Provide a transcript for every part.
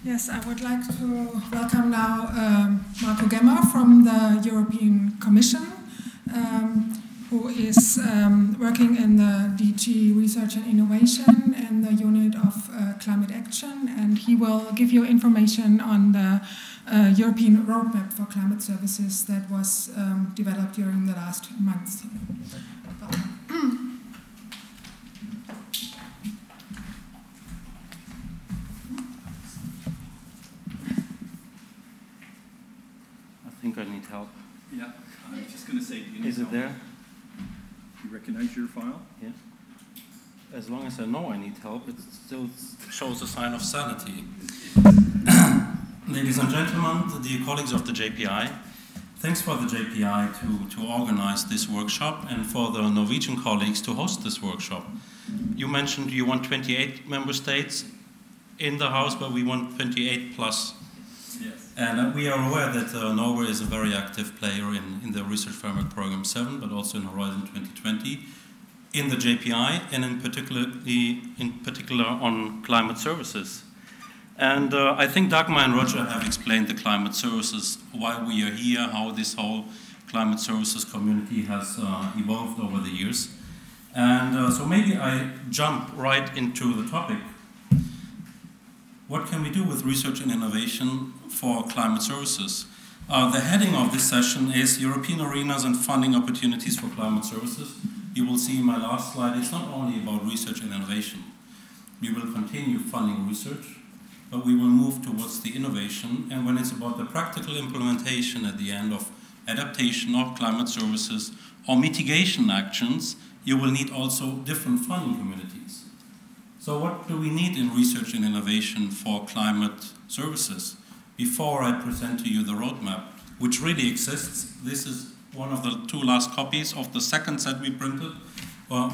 Yes, I would like to welcome now Marco Gemmer from the European Commission, who is working in the DG Research and Innovation in the unit of climate action, and he will give you information on the European roadmap for climate services that was developed during the last months. I think I need help. Yeah, I was just going to say, do you need Is it help? there? You recognize your file? Yeah. As long as I know I need help, it still shows a sign of sanity. Ladies and gentlemen, dear colleagues of the JPI, thanks for the JPI to organize this workshop and for the Norwegian colleagues to host this workshop. You mentioned you want 28 member states in the House, but we want 28 plus. Yes. And we are aware that Norway is a very active player in the Research Framework Program 7, but also in Horizon 2020, in the JPI, and in particular on climate services. And I think Dagmar and Roger have explained the climate services, why we are here, how this whole climate services community has evolved over the years. And so maybe I jump right into the topic. What can we do with research and innovation for climate services? The heading of this session is European Arenas and Funding Opportunities for Climate Services. You will see in my last slide, it's not only about research and innovation. We will continue funding research, but we will move towards the innovation, and when it's about the practical implementation at the end of adaptation of climate services or mitigation actions, you will need also different funding communities. So what do we need in research and innovation for climate services? Before I present to you the roadmap, which really exists, this is one of the two last copies of the second set we printed.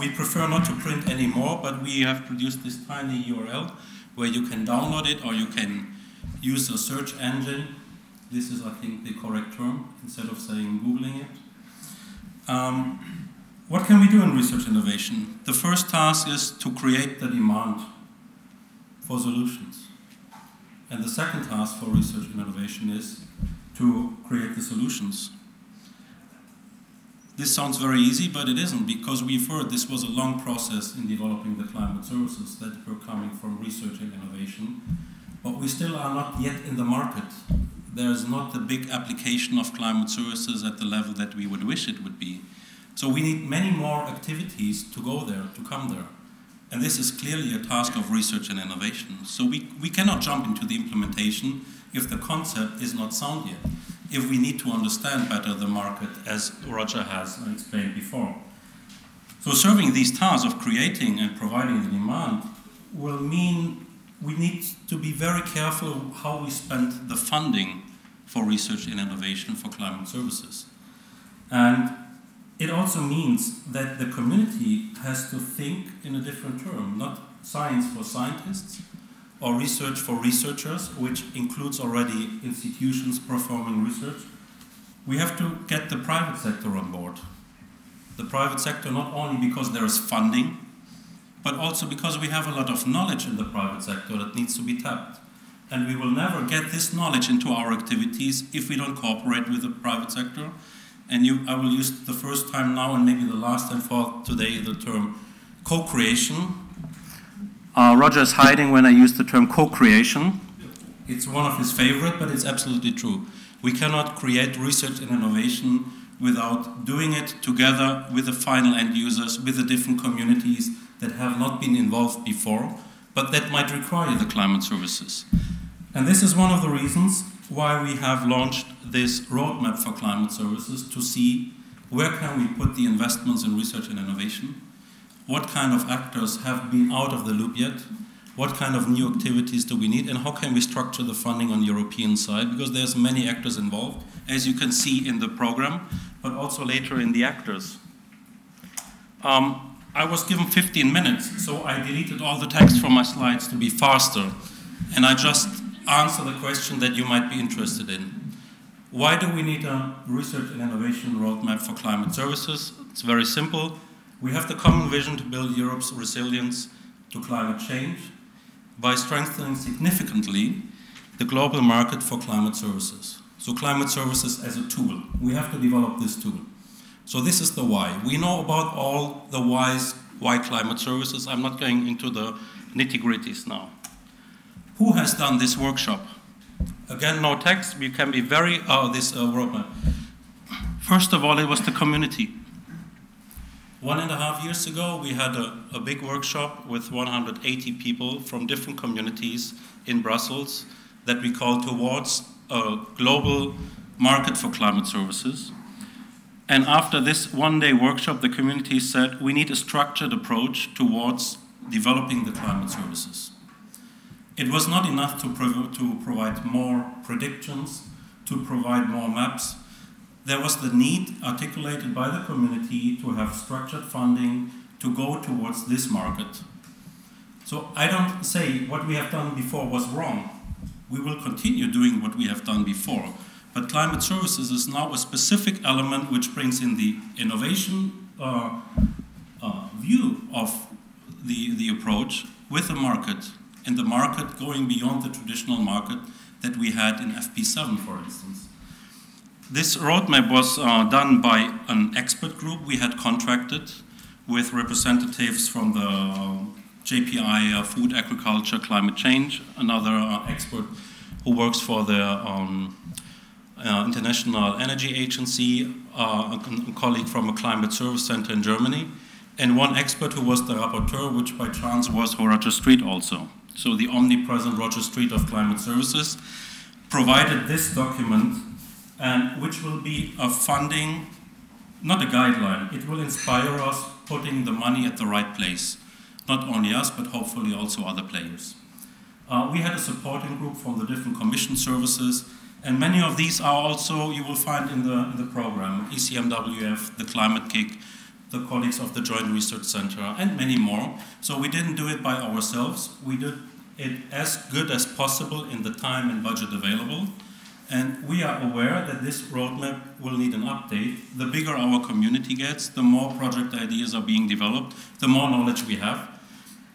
We prefer not to print anymore, but we have produced this tiny URL where you can download it or you can use a search engine. This is, I think, the correct term, instead of saying Googling it. What can we do in research innovation? The first task is to create the demand for solutions. And the second task for research and innovation is to create the solutions. This sounds very easy, but it isn't, because we've heard this was a long process in developing the climate services that were coming from research and innovation. But we still are not yet in the market. There is not the big application of climate services at the level that we would wish it would be. So we need many more activities to go there, to come there. And this is clearly a task of research and innovation. So we cannot jump into the implementation if the concept is not sound yet, if we need to understand better the market, as Roger has explained before. So serving these tasks of creating and providing the demand will mean we need to be very careful how we spend the funding for research and innovation for climate services. And it also means that the community has to think in a different term, not science for scientists or research for researchers, which includes already institutions performing research. We have to get the private sector on board. The private sector not only because there is funding, but also because we have a lot of knowledge in the private sector that needs to be tapped. And we will never get this knowledge into our activities if we don't cooperate with the private sector. And I will use the first time now and maybe the last time for today the term co-creation. Roger is hiding when I use the term co-creation. It's one of his favorite, but it's absolutely true. We cannot create research and innovation without doing it together with the final end users, with the different communities that have not been involved before, but that might require the climate services. And this is one of the reasons why we have launched this roadmap for climate services, to see where can we put the investments in research and innovation, what kind of actors have been out of the loop yet, what kind of new activities do we need, and how can we structure the funding on the European side, because there's many actors involved, as you can see in the program, but also later in the actors. I was given 15 minutes, so I deleted all the text from my slides to be faster, and I just answer the question that you might be interested in. Why do we need a research and innovation roadmap for climate services? It's very simple. We have the common vision to build Europe's resilience to climate change by strengthening significantly the global market for climate services. So climate services as a tool. We have to develop this tool. So this is the why. We know about all the whys, why climate services. I'm not going into the nitty-gritties now. Who has done this workshop? Again, no text. We can be very, this roadmap. First of all, it was the community. 1.5 years ago, we had a big workshop with 180 people from different communities in Brussels that we called Towards a Global Market for Climate Services. And after this one-day workshop, the community said, we need a structured approach towards developing the climate services. It was not enough to provide more predictions, to provide more maps. There was the need articulated by the community to have structured funding to go towards this market. So I don't say what we have done before was wrong. We will continue doing what we have done before. But climate services is now a specific element which brings in the innovation view of the approach with the market, and the market going beyond the traditional market that we had in FP7, for instance. This roadmap was done by an expert group we had contracted with representatives from the JPI Food, Agriculture, Climate Change, another expert who works for the International Energy Agency, a colleague from a climate service center in Germany, and one expert who was the rapporteur, which by chance was Roger Street also. So the omnipresent Roger Street of climate services provided this document, and which will be a funding, not a guideline. It will inspire us putting the money at the right place. Not only us, but hopefully also other players. We had a supporting group from the different commission services, and many of these are also, you will find in the program, ECMWF, the Climate Kick, the colleagues of the Joint Research Center, and many more. So we didn't do it by ourselves. We did it as good as possible in the time and budget available. And we are aware that this roadmap will need an update. The bigger our community gets, the more project ideas are being developed, the more knowledge we have.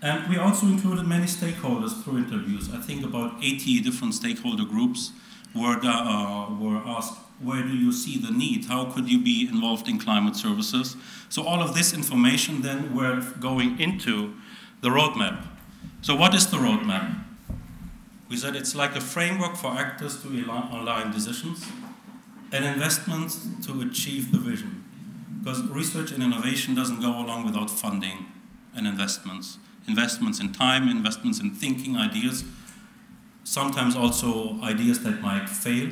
And we also included many stakeholders through interviews. I think about 80 different stakeholder groups were asked, where do you see the need? How could you be involved in climate services? So all of this information then were going into the roadmap. So what is the roadmap? We said it's like a framework for actors to align decisions and investments to achieve the vision. Because research and innovation doesn't go along without funding and investments. Investments in time, investments in thinking, ideas, sometimes also ideas that might fail.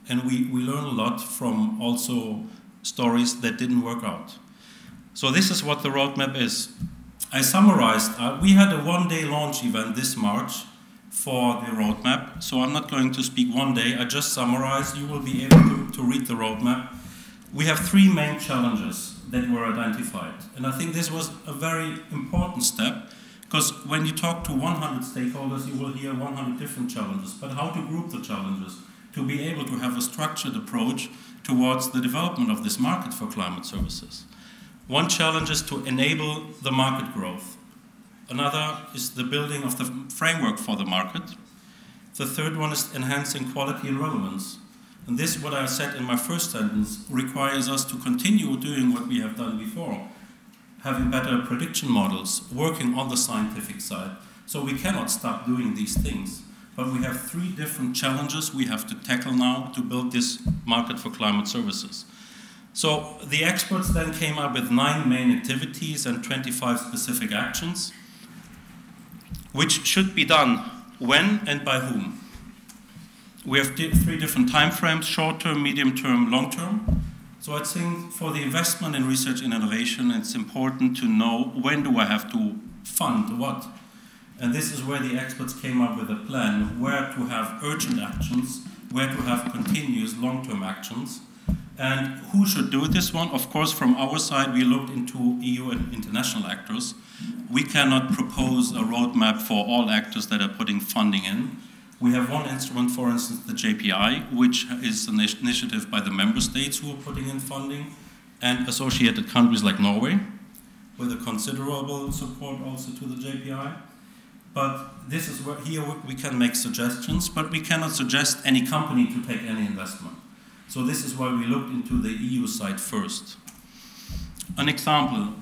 And we learn a lot from also stories that didn't work out. So this is what the roadmap is. I summarized, we had a one-day launch event this March for the roadmap, so I'm not going to speak one day, I just summarized. You will be able to read the roadmap. We have 3 main challenges that were identified, and I think this was a very important step, because when you talk to 100 stakeholders, you will hear 100 different challenges, but how to group the challenges, to be able to have a structured approach towards the development of this market for climate services. One challenge is to enable the market growth. Another is the building of the framework for the market. The third one is enhancing quality and relevance. And this, what I said in my first sentence, requires us to continue doing what we have done before, having better prediction models, working on the scientific side. So we cannot stop doing these things. But we have 3 different challenges we have to tackle now to build this market for climate services. So the experts then came up with 9 main activities and 25 specific actions, which should be done when and by whom. We have 3 different time frames: short-term, medium-term, long-term. So I think for the investment in research and innovation, it's important to know when do I have to fund what. And this is where the experts came up with a plan, where to have urgent actions, where to have continuous long-term actions, and who should do this one. Of course, from our side, we looked into EU and international actors. We cannot propose a roadmap for all actors that are putting funding in. We have one instrument, for instance, the JPI, which is an initiative by the member states who are putting in funding, and associated countries like Norway, with a considerable support also to the JPI. But this is where here we can make suggestions, but we cannot suggest any company to take any investment. So this is why we looked into the EU side first. An example.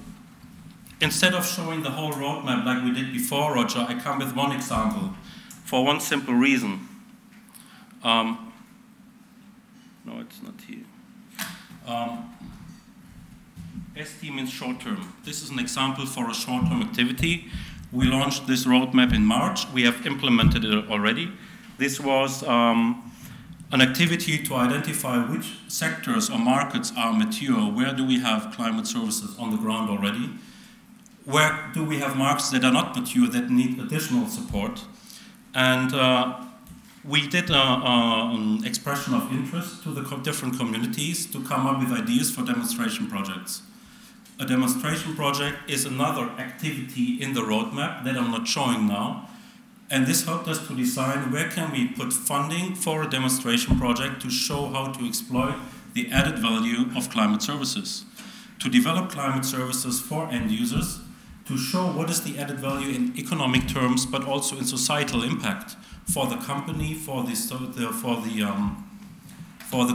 Instead of showing the whole roadmap like we did before, Roger, I come with one example for one simple reason. No, it's not here. ST means short term. This is an example for a short term activity. We launched this roadmap in March. We have implemented it already. This was an activity to identify which sectors or markets are mature. Where do we have climate services on the ground already? Where do we have markets that are not mature, that need additional support? And we did an expression of interest to the different communities to come up with ideas for demonstration projects. A demonstration project is another activity in the roadmap that I'm not showing now. And this helped us to decide where can we put funding for a demonstration project to show how to exploit the added value of climate services. To develop climate services for end users, to show what is the added value in economic terms, but also in societal impact for the company, for the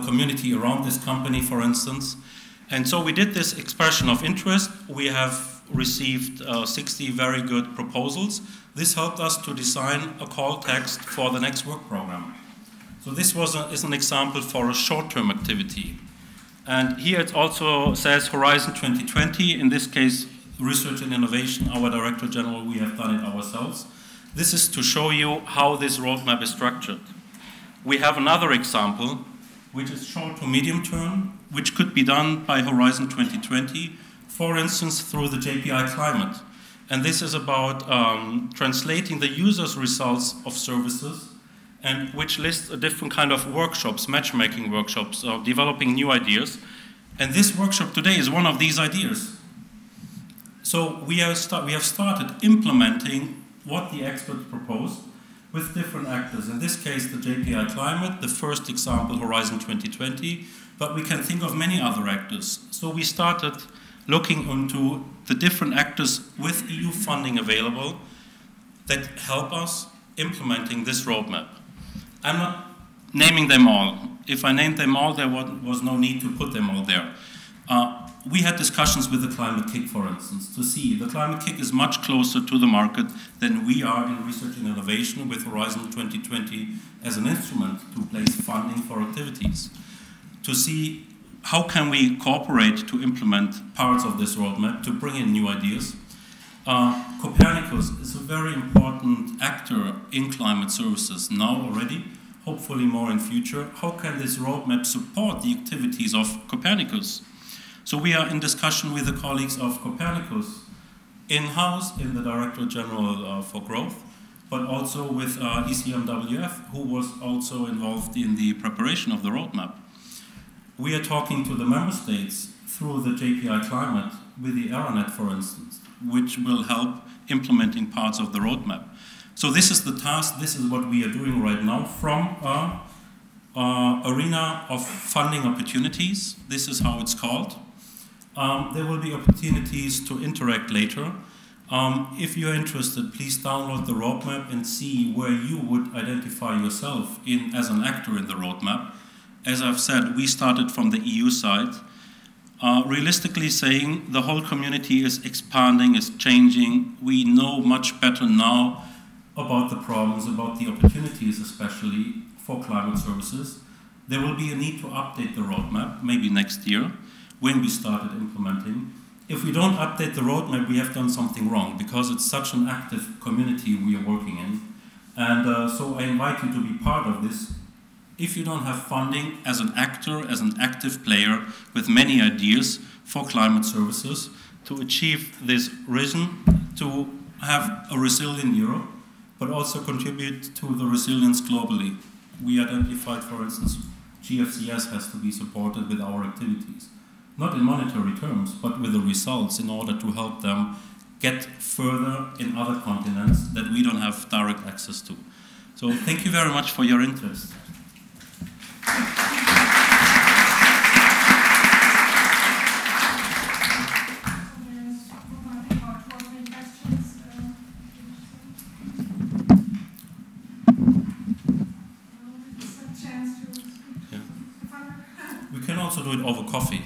community around this company, for instance. And so we did this expression of interest. We have received 60 very good proposals. This helped us to design a call text for the next work program. So this is an example for a short-term activity. And here it also says Horizon 2020, in this case, Research and Innovation, our Director General, we have done it ourselves. This is to show you how this roadmap is structured. We have another example, which is short to medium term, which could be done by Horizon 2020, for instance, through the JPI Climate. And this is about translating the user's results of services, and which lists a different kind of workshops, matchmaking workshops, developing new ideas. And this workshop today is one of these ideas. So we have started implementing what the experts proposed with different actors. In this case, the JPI Climate, the first example, Horizon 2020, but we can think of many other actors. So we started looking into the different actors with EU funding available that help us implementing this roadmap. I'm not naming them all. If I named them all, there was no need to put them all there. We had discussions with the Climate Kick, for instance, to see the Climate Kick is much closer to the market than we are in Research and Innovation with Horizon 2020 as an instrument to place funding for activities. To see how can we cooperate to implement parts of this roadmap, to bring in new ideas. Copernicus is a very important actor in climate services now already, hopefully more in future. How can this roadmap support the activities of Copernicus? So we are in discussion with the colleagues of Copernicus in-house in the Director General for Growth, but also with ECMWF, who was also involved in the preparation of the roadmap. We are talking to the member states through the JPI Climate with the Aranet, for instance, which will help implementing parts of the roadmap. So this is the task, this is what we are doing right now from arena of funding opportunities. This is how it's called. There will be opportunities to interact later. If you're interested, please download the roadmap and see where you would identify yourself as an actor in the roadmap. As I've said, we started from the EU side. Realistically saying, the whole community is expanding, is changing. We know much better now about the problems, about the opportunities especially for climate services. There will be a need to update the roadmap, maybe next year, when we started implementing. If we don't update the roadmap, we have done something wrong, because it's such an active community we are working in. And so I invite you to be part of this. If you don't have funding as an actor, as an active player with many ideas for climate services, to achieve this vision, to have a resilient Europe, but also contribute to the resilience globally. We identified, for instance, GFCS has to be supported with our activities. Not in monetary terms, but with the results in order to help them get further in other continents that we don't have direct access to. So thank you very much for your interest. We can also do it over coffee.